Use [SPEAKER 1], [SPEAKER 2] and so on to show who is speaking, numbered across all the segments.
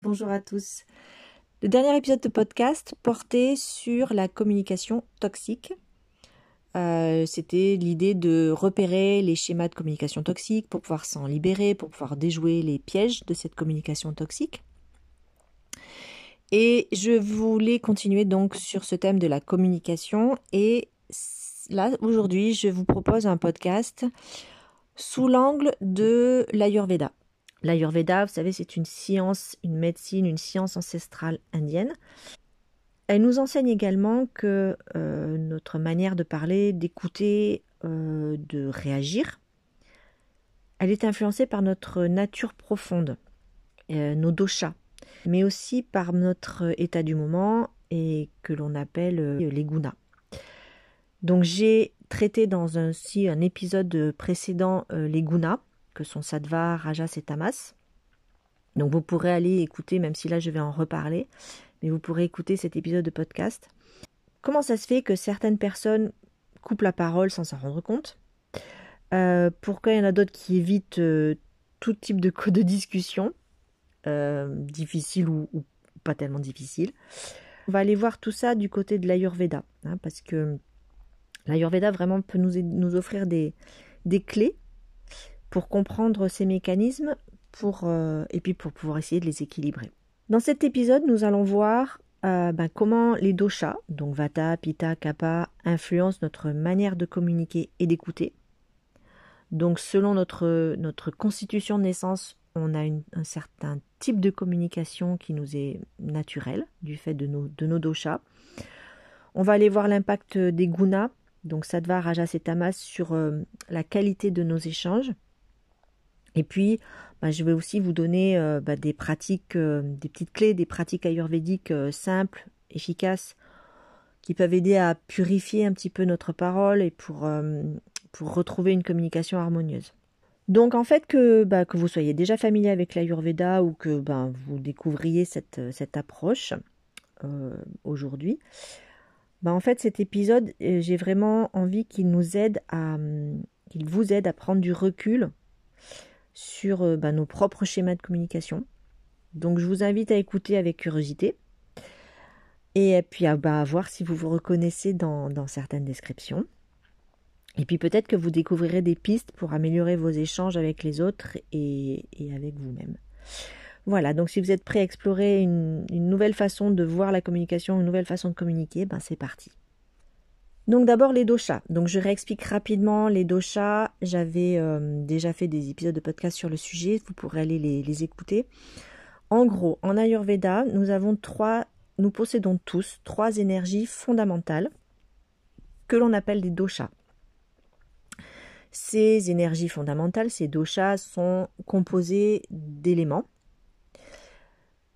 [SPEAKER 1] Bonjour à tous. Le dernier épisode de podcast portait sur la communication toxique. C'était l'idée de repérer les schémas de communication toxique pour pouvoir s'en libérer, pour pouvoir déjouer les pièges de cette communication toxique. Et je voulais continuer donc sur ce thème de la communication. Et là, aujourd'hui, je vous propose un podcast sous l'angle de l'Ayurveda. L'Ayurveda, vous savez, c'est une science, une médecine, une science ancestrale indienne. Elle nous enseigne également que notre manière de parler, d'écouter, de réagir, elle est influencée par notre nature profonde, nos doshas, mais aussi par notre état du moment et que l'on appelle les gunas. Donc j'ai traité dans un épisode précédent les gunas, que sont sattva, rajas et tamas. Donc vous pourrez aller écouter, même si là je vais en reparler, mais vous pourrez écouter cet épisode de podcast. Comment ça se fait que certaines personnes coupent la parole sans s'en rendre compte? Pourquoi il y en a d'autres qui évitent tout type de discussion, difficile ou pas tellement difficile? On va aller voir tout ça du côté de l'Ayurveda, parce que l'Ayurveda vraiment peut nous offrir des clés pour comprendre ces mécanismes et puis pour pouvoir essayer de les équilibrer. Dans cet épisode, nous allons voir comment les doshas, donc Vata, Pitta, Kapha, influencent notre manière de communiquer et d'écouter. Donc selon notre constitution de naissance, on a un certain type de communication qui nous est naturel du fait de nos doshas. On va aller voir l'impact des gunas, donc sattva, rajas et tamas, sur la qualité de nos échanges. Et puis, je vais aussi vous donner des pratiques, des petites clés, des pratiques ayurvédiques simples, efficaces, qui peuvent aider à purifier un petit peu notre parole et pour retrouver une communication harmonieuse. Donc en fait, que vous soyez déjà familier avec l'Ayurveda ou que vous découvriez cette approche aujourd'hui, en fait cet épisode, j'ai vraiment envie qu'il vous aide à prendre du recul sur nos propres schémas de communication. Donc je vous invite à écouter avec curiosité et puis à voir si vous vous reconnaissez dans certaines descriptions. Et puis peut-être que vous découvrirez des pistes pour améliorer vos échanges avec les autres et avec vous-même. Voilà, donc si vous êtes prêt à explorer une nouvelle façon de voir la communication, une nouvelle façon de communiquer, c'est parti. Donc d'abord les doshas. Donc je réexplique rapidement les doshas. J'avais déjà fait des épisodes de podcast sur le sujet, vous pourrez aller les écouter. En gros, en Ayurveda, nous possédons tous 3 énergies fondamentales que l'on appelle des doshas. Ces énergies fondamentales, ces doshas, sont composés d'éléments.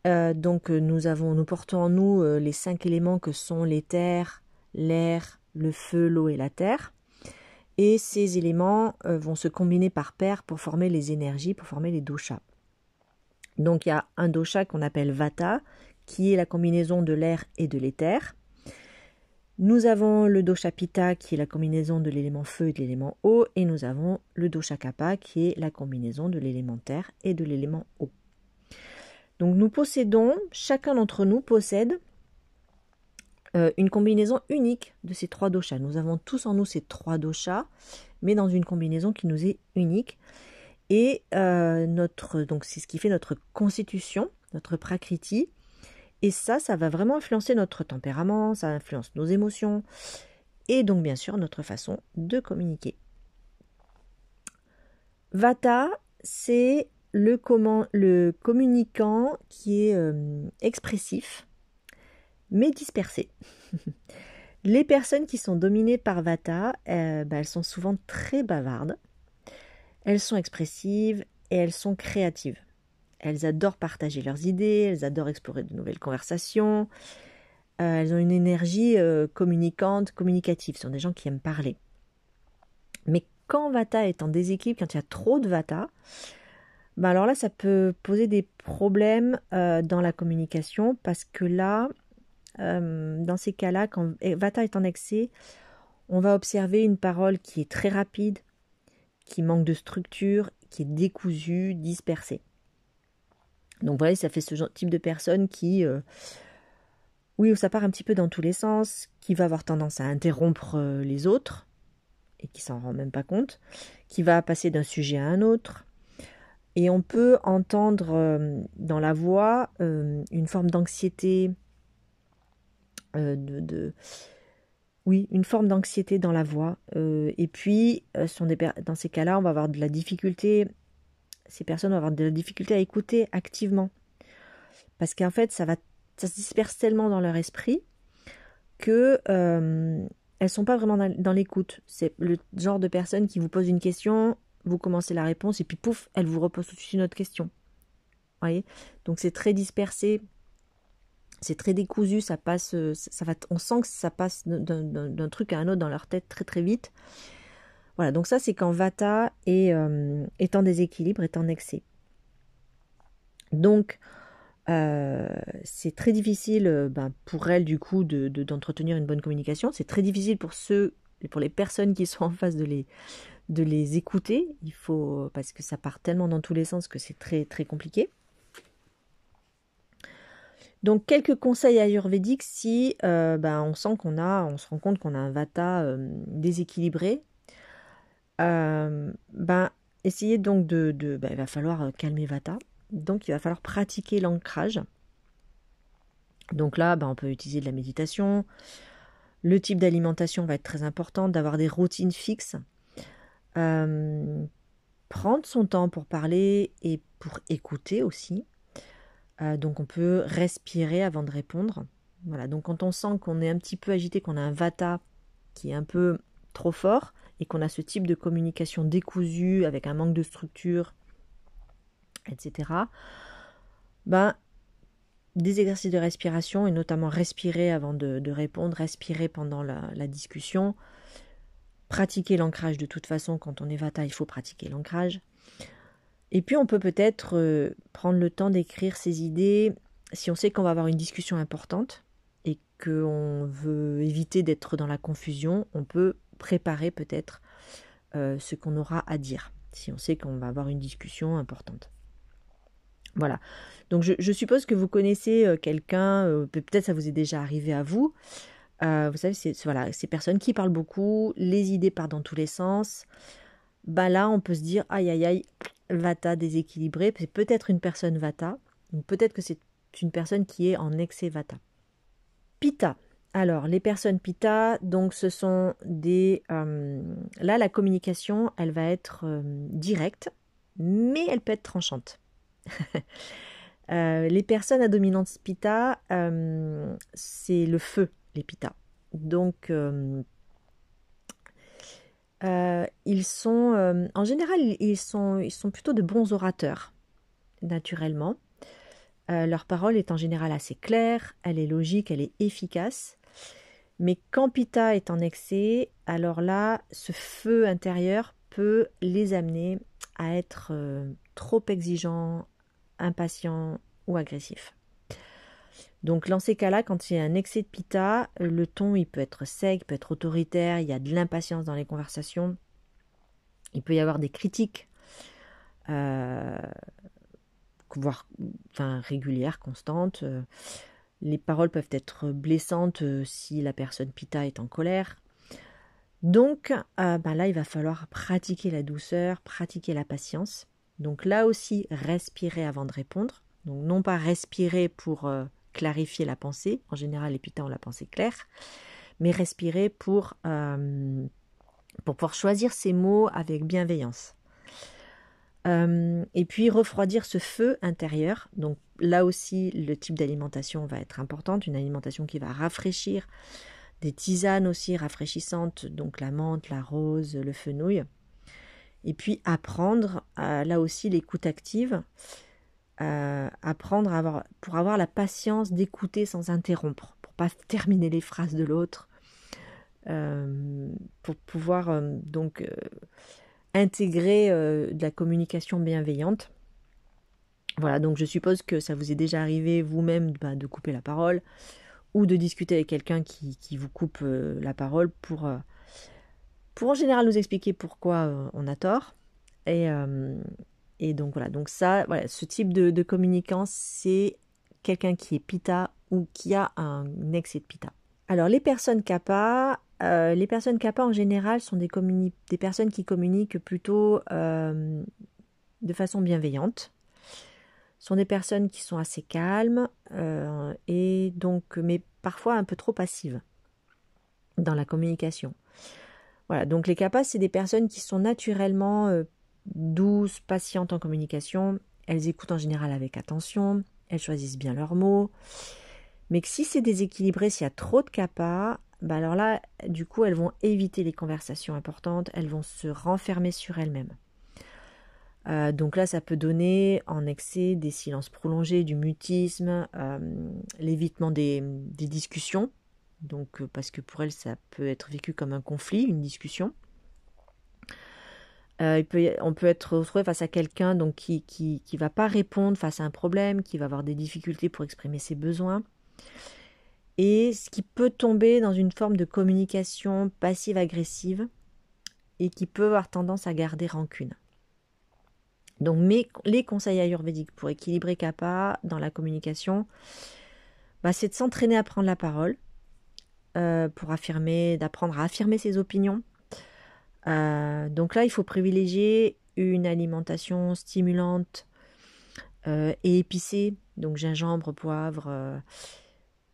[SPEAKER 1] Donc nous portons en nous les 5 éléments que sont l'éther, l'air, le feu, l'eau et la terre. Et ces éléments vont se combiner par paires pour former les énergies, pour former les doshas. Donc il y a un dosha qu'on appelle Vata, qui est la combinaison de l'air et de l'éther. Nous avons le dosha Pitta, qui est la combinaison de l'élément feu et de l'élément eau. Et nous avons le dosha Kapha, qui est la combinaison de l'élément terre et de l'élément eau. Donc chacun d'entre nous possède une combinaison unique de ces 3 doshas. Nous avons tous en nous ces 3 doshas, mais dans une combinaison qui nous est unique. Et donc c'est ce qui fait notre constitution, notre prakriti. Et ça va vraiment influencer notre tempérament, ça influence nos émotions et donc bien sûr notre façon de communiquer. Vata, c'est le communicant qui est expressif, mais dispersé. Les personnes qui sont dominées par Vata, elles sont souvent très bavardes, elles sont expressives et elles sont créatives. Elles adorent partager leurs idées, elles adorent explorer de nouvelles conversations, elles ont une énergie communicative, ce sont des gens qui aiment parler. Mais quand Vata est en déséquilibre, quand il y a trop de Vata, alors là ça peut poser des problèmes dans la communication parce que là, dans ces cas-là, quand Vata est en excès, on va observer une parole qui est très rapide, qui manque de structure, qui est décousue, dispersée. Donc voilà, ça fait ce type de personne qui, oui, où ça part un petit peu dans tous les sens, qui va avoir tendance à interrompre les autres, et qui s'en rend même pas compte, qui va passer d'un sujet à un autre. Et on peut entendre dans la voix une forme d'anxiété, oui, une forme d'anxiété dans la voix. Et puis, dans ces cas-là, on va avoir de la difficulté, ces personnes vont avoir de la difficulté à écouter activement. Parce qu'en fait, ça se disperse tellement dans leur esprit que elles sont pas vraiment dans l'écoute. C'est le genre de personne qui vous pose une question, vous commencez la réponse et puis pouf, elle vous repose tout de suite une autre question. Vous voyez ? Donc c'est très dispersé, c'est très décousu, ça passe, on sent que ça passe d'un truc à un autre dans leur tête très très vite. Voilà, donc ça c'est quand Vata est en déséquilibre, est en excès. Donc c'est très difficile pour elle du coup d'entretenir une bonne communication. C'est très difficile pour les personnes qui sont en face de les écouter. Parce que ça part tellement dans tous les sens que c'est très très compliqué. Donc quelques conseils ayurvédiques si on sent on se rend compte qu'on a un Vata déséquilibré. Essayez donc il va falloir calmer Vata. Donc il va falloir pratiquer l'ancrage. Donc là, on peut utiliser de la méditation. Le type d'alimentation va être très important, d'avoir des routines fixes. Prendre son temps pour parler et pour écouter aussi. Donc on peut respirer avant de répondre. Voilà, donc quand on sent qu'on est un petit peu agité, qu'on a un Vata qui est un peu trop fort et qu'on a ce type de communication décousue avec un manque de structure, etc. Des exercices de respiration et notamment respirer avant de répondre, respirer pendant la discussion, pratiquer l'ancrage de toute façon. Quand on est Vata, il faut pratiquer l'ancrage. Et puis on peut peut-être prendre le temps d'écrire ses idées si on sait qu'on va avoir une discussion importante et qu'on veut éviter d'être dans la confusion. On peut préparer peut-être ce qu'on aura à dire si on sait qu'on va avoir une discussion importante. Voilà, donc je suppose que vous connaissez quelqu'un, peut-être ça vous est déjà arrivé à vous. Vous savez, ces personnes qui parlent beaucoup, les idées partent dans tous les sens. Là, on peut se dire, aïe aïe aïe, Vata déséquilibré, c'est peut-être une personne Vata, ou peut-être que c'est une personne qui est en excès Vata. Pitta. Alors, les personnes Pitta, donc ce sont là, la communication, elle va être directe, mais elle peut être tranchante. Les personnes à dominante Pitta, c'est le feu, les Pitta. Donc, ils sont, en général, ils sont plutôt de bons orateurs, naturellement. Leur parole est en général assez claire, elle est logique, elle est efficace. Mais quand Pitta est en excès, alors là, ce feu intérieur peut les amener à être trop exigeants, impatients ou agressifs. Donc dans ces cas-là, quand il y a un excès de Pitta, le ton il peut être sec, il peut être autoritaire, il y a de l'impatience dans les conversations, il peut y avoir des critiques, régulières, constantes. Les paroles peuvent être blessantes si la personne Pitta est en colère. Donc là, il va falloir pratiquer la douceur, pratiquer la patience. Donc là aussi, respirer avant de répondre. Donc non pas respirer pour clarifier la pensée. En général, les Pitta ont la pensée claire. Mais respirer pour pouvoir choisir ses mots avec bienveillance. Et puis refroidir ce feu intérieur. Donc là aussi, le type d'alimentation va être importante. Une alimentation qui va rafraîchir. Des tisanes aussi rafraîchissantes. Donc la menthe, la rose, le fenouil. Et puis apprendre, là aussi, l'écoute active. Apprendre pour avoir la patience d'écouter sans interrompre, pour pas terminer les phrases de l'autre, pour pouvoir intégrer de la communication bienveillante. Voilà, donc je suppose que ça vous est déjà arrivé vous-même de couper la parole ou de discuter avec quelqu'un qui vous coupe la parole pour en général nous expliquer pourquoi on a tort. Et donc voilà, donc ça, voilà, ce type de communicant, c'est quelqu'un qui est Pitta ou qui a un excès de Pitta. Alors les personnes kappa en général sont des personnes qui communiquent plutôt de façon bienveillante. Ce sont des personnes qui sont assez calmes et donc, mais parfois un peu trop passives dans la communication. Voilà, donc les kappas, c'est des personnes qui sont naturellement douces, patientes en communication. Elles écoutent en général avec attention, elles choisissent bien leurs mots. Mais que si c'est déséquilibré, s'il y a trop de kappas, bah alors là, du coup, elles vont éviter les conversations importantes, elles vont se renfermer sur elles-mêmes. Donc là, ça peut donner en excès des silences prolongés, du mutisme, l'évitement des discussions. Donc, parce que pour elles, ça peut être vécu comme un conflit, une discussion. On peut être retrouvé face à quelqu'un donc qui va pas répondre face à un problème, qui va avoir des difficultés pour exprimer ses besoins. Et ce qui peut tomber dans une forme de communication passive-agressive et qui peut avoir tendance à garder rancune. Donc les conseils ayurvédiques pour équilibrer kappa dans la communication, c'est de s'entraîner à prendre la parole, pour d'apprendre à affirmer ses opinions. Donc là, il faut privilégier une alimentation stimulante et épicée, donc gingembre, poivre,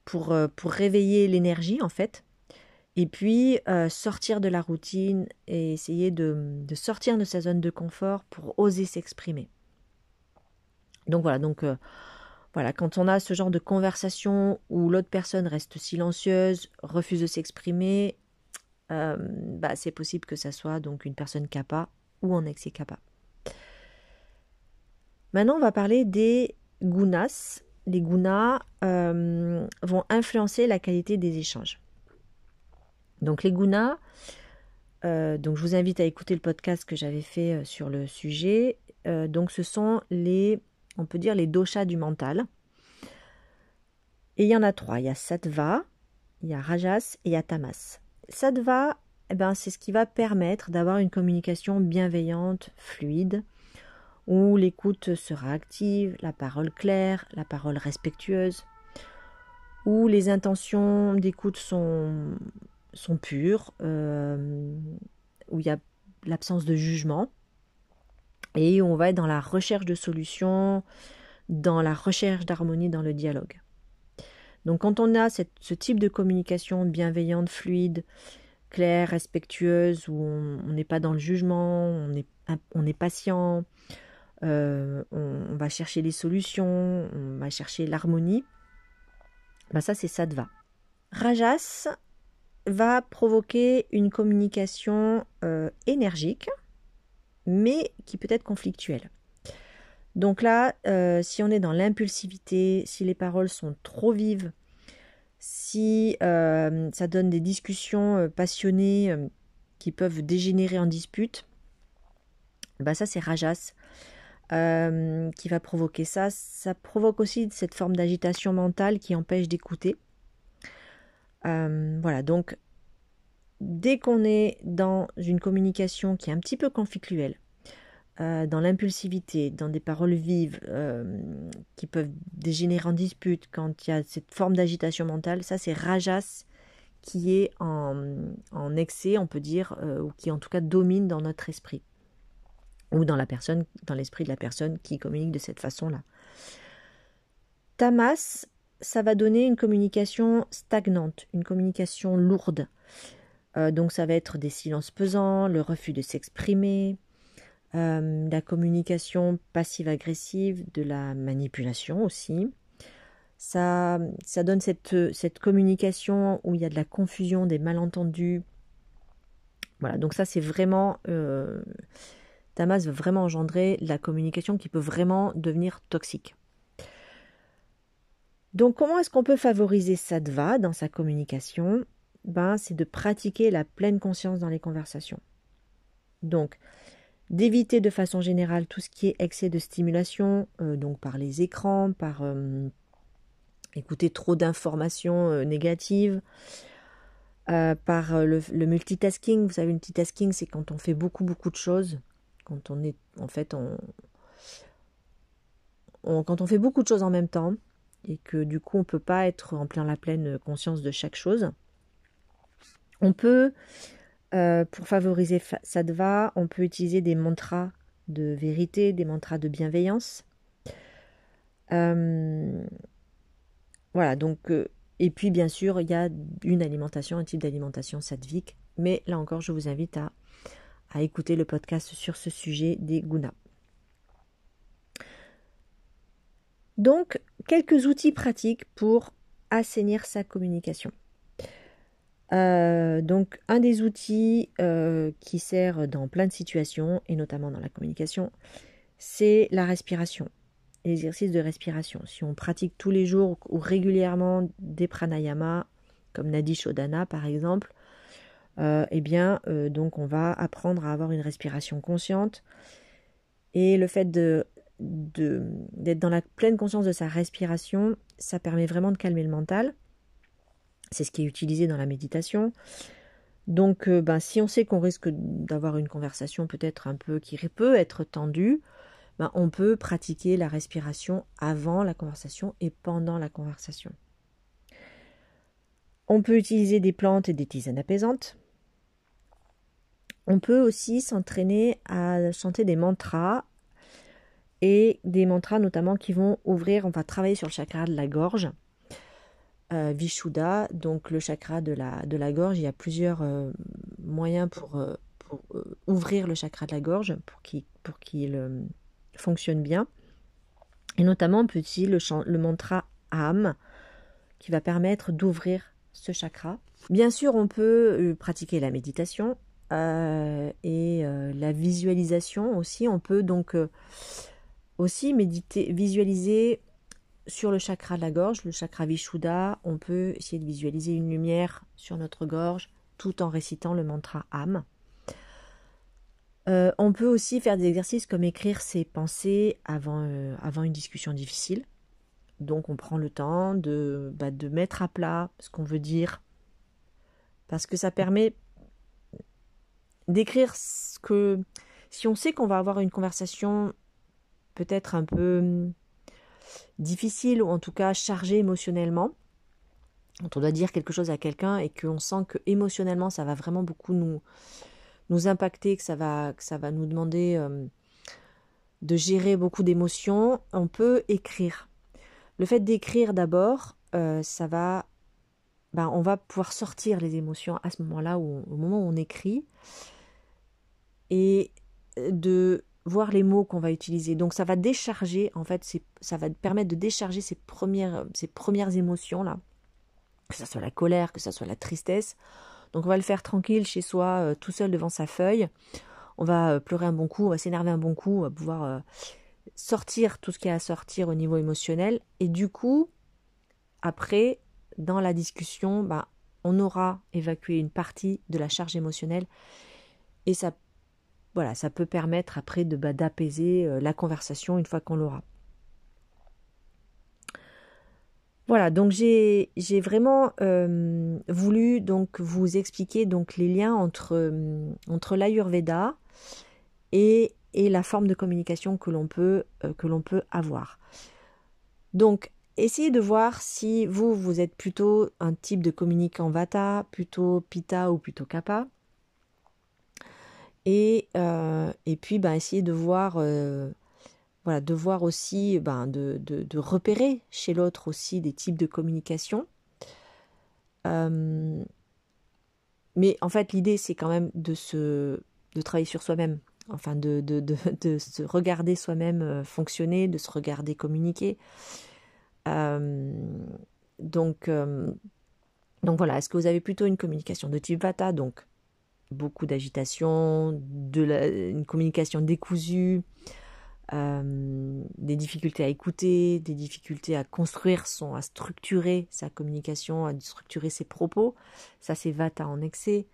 [SPEAKER 1] pour réveiller l'énergie en fait. Et puis sortir de la routine et essayer de sortir de sa zone de confort pour oser s'exprimer. Donc voilà, quand on a ce genre de conversation où l'autre personne reste silencieuse, refuse de s'exprimer, c'est possible que ça soit donc une personne kappa ou en excès kappa. Maintenant, on va parler des gunas. Les gunas vont influencer la qualité des échanges. Donc les gunas, donc je vous invite à écouter le podcast que j'avais fait sur le sujet. Donc ce sont on peut dire les doshas du mental. Et il y en a 3. Il y a sattva, il y a rajas et il y a tamas. Sattva, c'est ce qui va permettre d'avoir une communication bienveillante, fluide, où l'écoute sera active, la parole claire, la parole respectueuse, où les intentions d'écoute sont pures, où il y a l'absence de jugement, et on va être dans la recherche de solutions, dans la recherche d'harmonie dans le dialogue. Donc quand on a ce type de communication bienveillante, fluide, claire, respectueuse, où on n'est pas dans le jugement, on est patient, on va chercher les solutions, on va chercher l'harmonie, ça c'est sattva. Rajas va provoquer une communication énergique, mais qui peut être conflictuelle. Donc là, si on est dans l'impulsivité, si les paroles sont trop vives, si ça donne des discussions passionnées qui peuvent dégénérer en dispute, ça c'est rajas qui va provoquer ça. Ça provoque aussi cette forme d'agitation mentale qui empêche d'écouter. Voilà, donc dès qu'on est dans une communication qui est un petit peu conflictuelle, dans l'impulsivité, dans des paroles vives qui peuvent dégénérer en dispute, quand il y a cette forme d'agitation mentale, ça c'est rajas qui est en excès, on peut dire, ou qui en tout cas domine dans notre esprit, ou dans l'esprit de la personne qui communique de cette façon-là. Tamas, ça va donner une communication stagnante, une communication lourde. Donc ça va être des silences pesants, le refus de s'exprimer, la communication passive-agressive, de la manipulation aussi. Ça donne cette communication où il y a de la confusion, des malentendus. Voilà, donc ça c'est vraiment... Tamas va vraiment engendrer la communication qui peut vraiment devenir toxique. Donc comment est-ce qu'on peut favoriser sattva dans sa communication ? C'est de pratiquer la pleine conscience dans les conversations. Donc, d'éviter de façon générale tout ce qui est excès de stimulation, donc par les écrans, par écouter trop d'informations négatives, par le multitasking. Vous savez, le multitasking, c'est quand on fait beaucoup de choses, quand on est, en fait, quand on fait beaucoup de choses en même temps, et que du coup on ne peut pas être en la pleine conscience de chaque chose, on peut, pour favoriser sattva, on peut utiliser des mantras de vérité, des mantras de bienveillance. Voilà, donc, et puis bien sûr, il y a une alimentation, un type d'alimentation sattvique, mais là encore, je vous invite à écouter le podcast sur ce sujet des gunas. Donc, quelques outils pratiques pour assainir sa communication. Donc, un des outils qui sert dans plein de situations, et notamment dans la communication, c'est la respiration, l'exercice de respiration. Si on pratique tous les jours ou régulièrement des pranayamas, comme Nadi Shodhana par exemple, donc on va apprendre à avoir une respiration consciente. Et le fait d'être dans la pleine conscience de sa respiration, ça permet vraiment de calmer le mental. C'est ce qui est utilisé dans la méditation. Donc, si on sait qu'on risque d'avoir une conversation peut-être un peu qui peut être tendue, on peut pratiquer la respiration avant la conversation et pendant la conversation. On peut utiliser des plantes et des tisanes apaisantes. On peut aussi s'entraîner à chanter des mantras, et des mantras notamment qui vont ouvrir, on va travailler sur le chakra de la gorge, Vishuddha, donc le chakra de la gorge. Il y a plusieurs moyens pour ouvrir le chakra de la gorge, pour qu'il fonctionne bien. Et notamment, on peut utiliser le mantra Aham, qui va permettre d'ouvrir ce chakra. Bien sûr, on peut pratiquer la méditation et la visualisation aussi. On peut donc aussi méditer, visualiser sur le chakra de la gorge, le chakra Vishuddha. On peut essayer de visualiser une lumière sur notre gorge tout en récitant le mantra Aham. On peut aussi faire des exercices comme écrire ses pensées avant une discussion difficile. Donc on prend le temps de mettre à plat ce qu'on veut dire, parce que ça permet d'écrire ce que... Si on sait qu'on va avoir une conversation peut-être un peu difficile, ou en tout cas chargée émotionnellement, quand on doit dire quelque chose à quelqu'un et qu'on sent que émotionnellement ça va vraiment beaucoup nous impacter, que ça va nous demander de gérer beaucoup d'émotions, on peut écrire. Le fait d'écrire d'abord, on va pouvoir sortir les émotions à ce moment-là, au moment où on écrit, et de voir les mots qu'on va utiliser. Donc ça va décharger, en fait, ça va permettre de décharger ces premières émotions-là, que ce soit la colère, que ce soit la tristesse. Donc on va le faire tranquille chez soi, tout seul devant sa feuille. On va pleurer un bon coup, on va s'énerver un bon coup, on va pouvoir sortir tout ce qu'il y a à sortir au niveau émotionnel. Et du coup, après, dans la discussion, on aura évacué une partie de la charge émotionnelle. Et ça peut permettre après d'apaiser la conversation une fois qu'on l'aura. Voilà, donc j'ai vraiment voulu donc vous expliquer donc les liens entre l'Ayurveda et la forme de communication que l'on peut avoir. Donc, essayez de voir si vous êtes plutôt un type de communicant Vata, plutôt Pitta ou plutôt Kapha. Et puis, essayez de voir... de voir aussi, de repérer chez l'autre aussi des types de communication. Mais en fait, l'idée, c'est quand même de travailler sur soi-même. Enfin, de se regarder soi-même fonctionner, de se regarder communiquer. Donc voilà, est-ce que vous avez plutôt une communication de type Vata, donc beaucoup d'agitation, une communication décousue, des difficultés à écouter, des difficultés à construire à structurer sa communication, à structurer ses propos. Ça, c'est Vata en excès.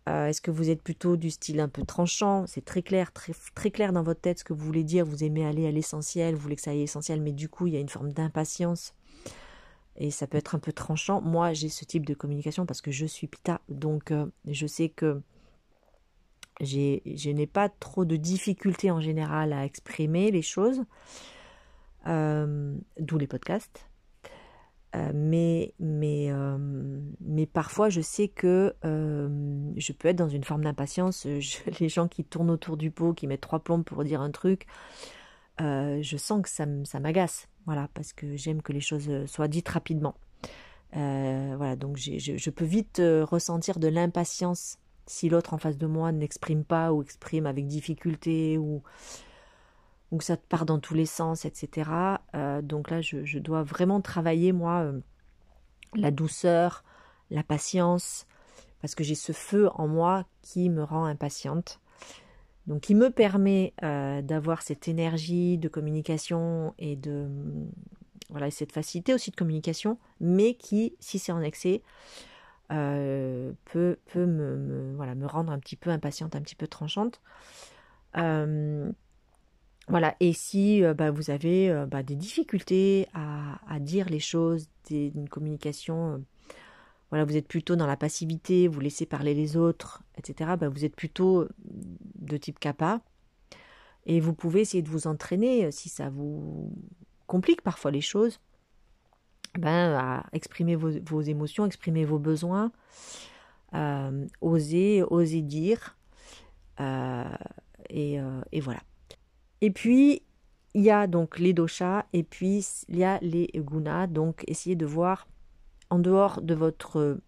[SPEAKER 1] Est-ce que vous êtes plutôt du style un peu tranchant? C'est très clair, très, très clair dans votre tête ce que vous voulez dire. Vous aimez aller à l'essentiel, vous voulez que ça aille essentiel, mais du coup, il y a une forme d'impatience. Et ça peut être un peu tranchant. Moi, j'ai ce type de communication parce que je suis Pitta. Donc, je sais que Je n'ai pas trop de difficultés en général à exprimer les choses, d'où les podcasts. Mais parfois, je sais que je peux être dans une forme d'impatience. Les gens qui tournent autour du pot, qui mettent 3 plombes pour dire un truc, je sens que ça m'agace. Voilà, parce que j'aime que les choses soient dites rapidement. Voilà, donc je peux vite ressentir de l'impatience si l'autre en face de moi n'exprime pas ou exprime avec difficulté ou que ça part dans tous les sens, etc. Donc là, je dois vraiment travailler, moi, la douceur, la patience, parce que j'ai ce feu en moi qui me rend impatiente. Donc, qui me permet d'avoir cette énergie de communication et voilà, cette facilité aussi de communication, mais qui, si c'est en excès, peut me rendre un petit peu impatiente, un petit peu tranchante. Voilà, et si vous avez des difficultés à dire les choses, une communication, voilà, vous êtes plutôt dans la passivité, vous laissez parler les autres, etc., vous êtes plutôt de type kappa, et vous pouvez essayer de vous entraîner, si ça vous complique parfois les choses, à exprimer vos émotions, exprimer vos besoins, oser dire, et voilà. Et puis, il y a donc les doshas et puis il y a les gunas. Donc, essayez de voir en dehors de votre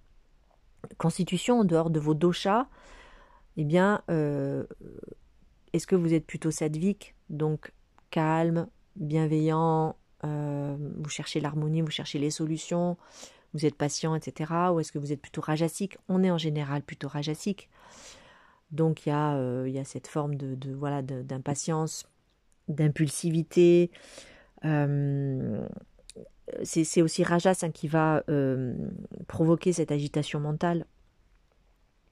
[SPEAKER 1] constitution, en dehors de vos doshas, eh bien, est-ce que vous êtes plutôt sattvik, donc calme, bienveillant, vous cherchez l'harmonie, vous cherchez les solutions, vous êtes patient, etc. Ou est-ce que vous êtes plutôt rajasique? On est en général plutôt rajasique. Donc, il y a cette forme d'impatience, d'impulsivité. C'est aussi Rajas qui va provoquer cette agitation mentale.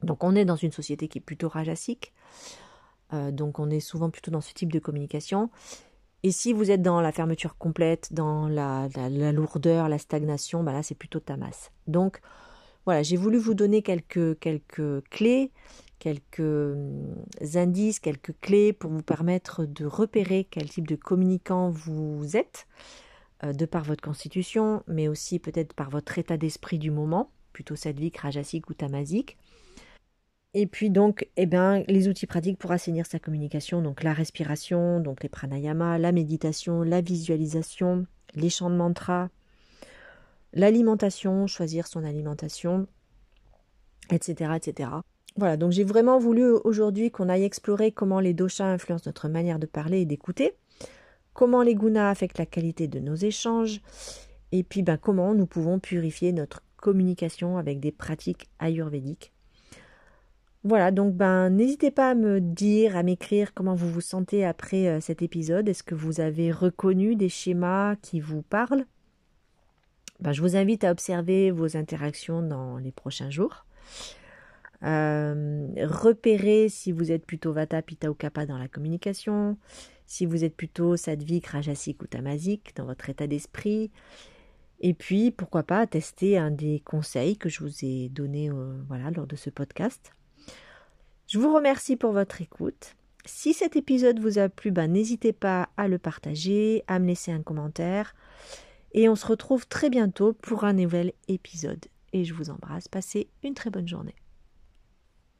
[SPEAKER 1] Donc on est dans une société qui est plutôt rajasique. Donc on est souvent plutôt dans ce type de communication. Et si vous êtes dans la fermeture complète, dans la lourdeur, la stagnation, là c'est plutôt tamas. Donc voilà, j'ai voulu vous donner quelques clés, quelques indices, quelques clés pour vous permettre de repérer quel type de communicant vous êtes, de par votre constitution, mais aussi peut-être par votre état d'esprit du moment, plutôt sattvik, rajasique ou tamasique. Et puis donc, les outils pratiques pour assainir sa communication, donc la respiration, donc les pranayamas, la méditation, la visualisation, les chants de mantras, l'alimentation, choisir son alimentation, etc., etc. Voilà, donc j'ai vraiment voulu aujourd'hui qu'on aille explorer comment les doshas influencent notre manière de parler et d'écouter, comment les gunas affectent la qualité de nos échanges, et puis comment nous pouvons purifier notre communication avec des pratiques ayurvédiques. Voilà, donc n'hésitez pas à me dire, à m'écrire comment vous vous sentez après cet épisode. Est-ce que vous avez reconnu des schémas qui vous parlent? Je vous invite à observer vos interactions dans les prochains jours. Repérez si vous êtes plutôt Vata, Pitta ou Kapha dans la communication, si vous êtes plutôt Sattvik, Rajasique ou Tamasique dans votre état d'esprit. Et puis, pourquoi pas tester un des conseils que je vous ai donnés lors de ce podcast. Je vous remercie pour votre écoute. Si cet épisode vous a plu, n'hésitez pas à le partager, à me laisser un commentaire. Et on se retrouve très bientôt pour un nouvel épisode. Et je vous embrasse. Passez une très bonne journée.